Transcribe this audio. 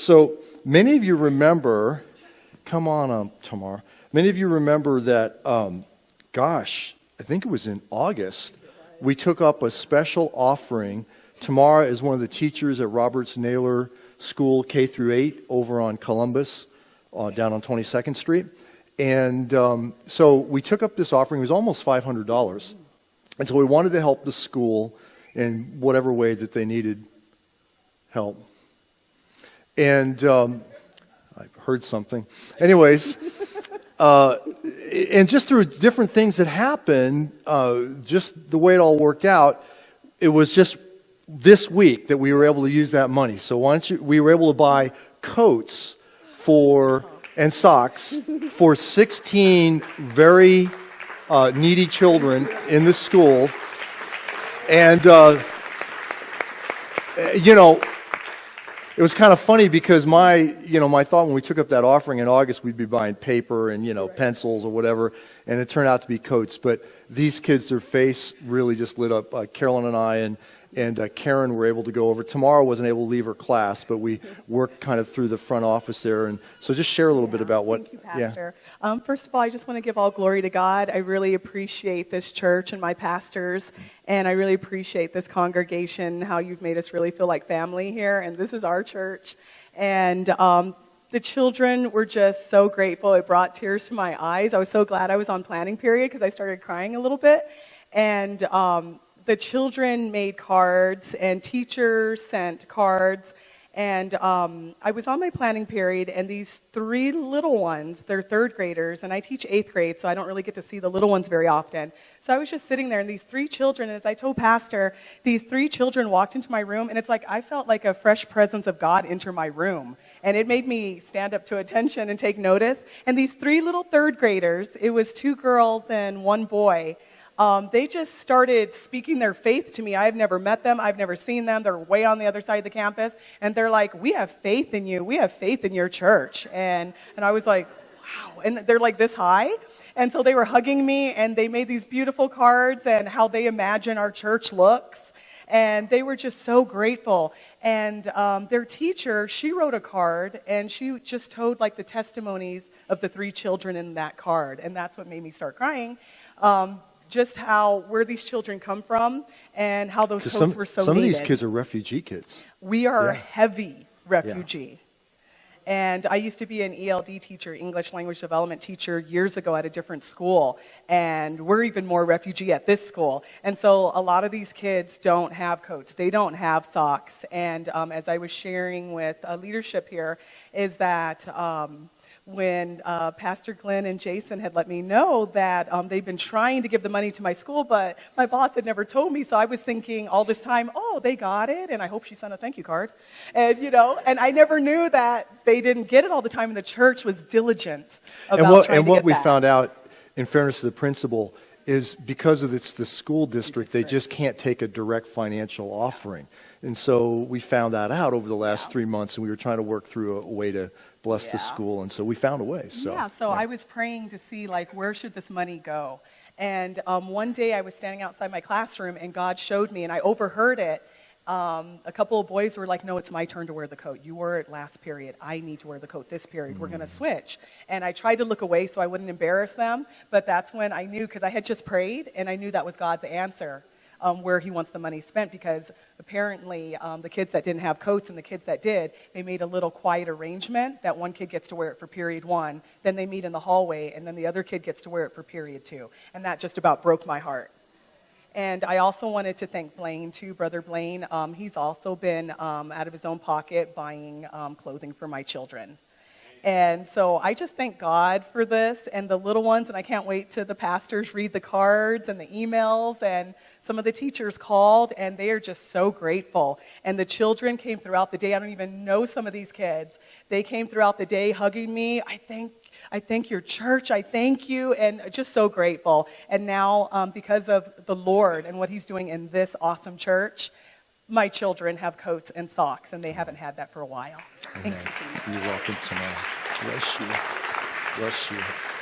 So many of you remember, come on, Tamara. Many of you remember that, I think it was in August, we took up a special offering. Tamara is one of the teachers at Roberts Naylor School K through 8 over on Columbus, down on 22nd Street. And so we took up this offering. It was almost $500. And so we wanted to help the school in whatever way that they needed help. And I heard something. Anyways, and just through different things that happened, just the way it all worked out, it was just this week that we were able to use that money. So we were able to buy coats and socks for 16 very needy children in the school. And, it was kind of funny because my thought when we took up that offering in August, we'd be buying paper and, pencils or whatever, and it turned out to be coats. But these kids, their face really just lit up. Carolyn and I and Karen were able to go over. Tamara wasn't able to leave her class, but we worked kind of through the front office there. And so just share a little bit about what... Thank you, Pastor. First of all, I just want to give all glory to God. I really appreciate this church and my pastors, and I really appreciate this congregation, how you've made us really feel like family here, and this is our church. And the children were just so grateful. It brought tears to my eyes. I was so glad I was on planning period because I started crying a little bit. And the children made cards, and teachers sent cards, and I was on my planning period, and these 3 little ones, they're 3rd graders, and I teach 8th grade, so I don't really get to see the little ones very often. So I was just sitting there, and these 3 children, and as I told Pastor, these 3 children walked into my room, and it's like I felt like a fresh presence of God enter my room, and it made me stand up to attention and take notice. And these 3 little 3rd graders, it was 2 girls and 1 boy, they just started speaking their faith to me. I've never met them. I've never seen them. They're way on the other side of the campus. And they're like, we have faith in you. We have faith in your church. And I was like, wow. And they're like this high. And so they were hugging me, and they made these beautiful cards and how they imagine our church looks. And they were just so grateful. And their teacher, she wrote a card, and she just told like the testimonies of the 3 children in that card. And that's what made me start crying. Just where these children come from and how those folks were so needed. Some of these kids are refugee kids. We are heavy refugee. Yeah. And I used to be an ELD teacher, English Language Development teacher, years ago at a different school. And we're even more refugee at this school. And so a lot of these kids don't have coats. They don't have socks. And as I was sharing with leadership here, is that... when Pastor Glenn and Jason had let me know that they've been trying to give the money to my school, but my boss had never told me, so I was thinking all this time, oh, they got it, and I hope she sent a thank you card. And, and I never knew that they didn't get it all the time, and the church was diligent about trying to get what we that. found out, in fairness to the principal, is because of it's the school district, they just can't take a direct financial offering. And so we found that out over the last 3 months, and we were trying to work through a way to bless the school, and so we found a way. So I was praying to see, where should this money go? And one day I was standing outside my classroom, and God showed me, and I overheard it. A couple of boys were like, no, it's my turn to wear the coat. You wore it last period. I need to wear the coat this period. We're going to switch. And I tried to look away so I wouldn't embarrass them, but that's when I knew, because I had just prayed, and I knew that was God's answer. Where he wants the money spent, because apparently the kids that didn't have coats and the kids that did, they made a little quiet arrangement that one kid gets to wear it for period 1, then they meet in the hallway, and then the other kid gets to wear it for period 2. And that just about broke my heart. And I also wanted to thank Blaine too, Brother Blaine. He's also been out of his own pocket buying clothing for my children. And so I just thank God for this and the little ones, and I can't wait till the pastors read the cards and the emails, and some of the teachers called, and they are just so grateful. And the children came throughout the day. I don't even know some of these kids. They came throughout the day hugging me. I thank your church. I thank you, and just so grateful. And now, because of the Lord and what he's doing in this awesome church, my children have coats and socks, and they haven't had that for a while. Thank you. You're welcome tonight. Bless you. Bless you.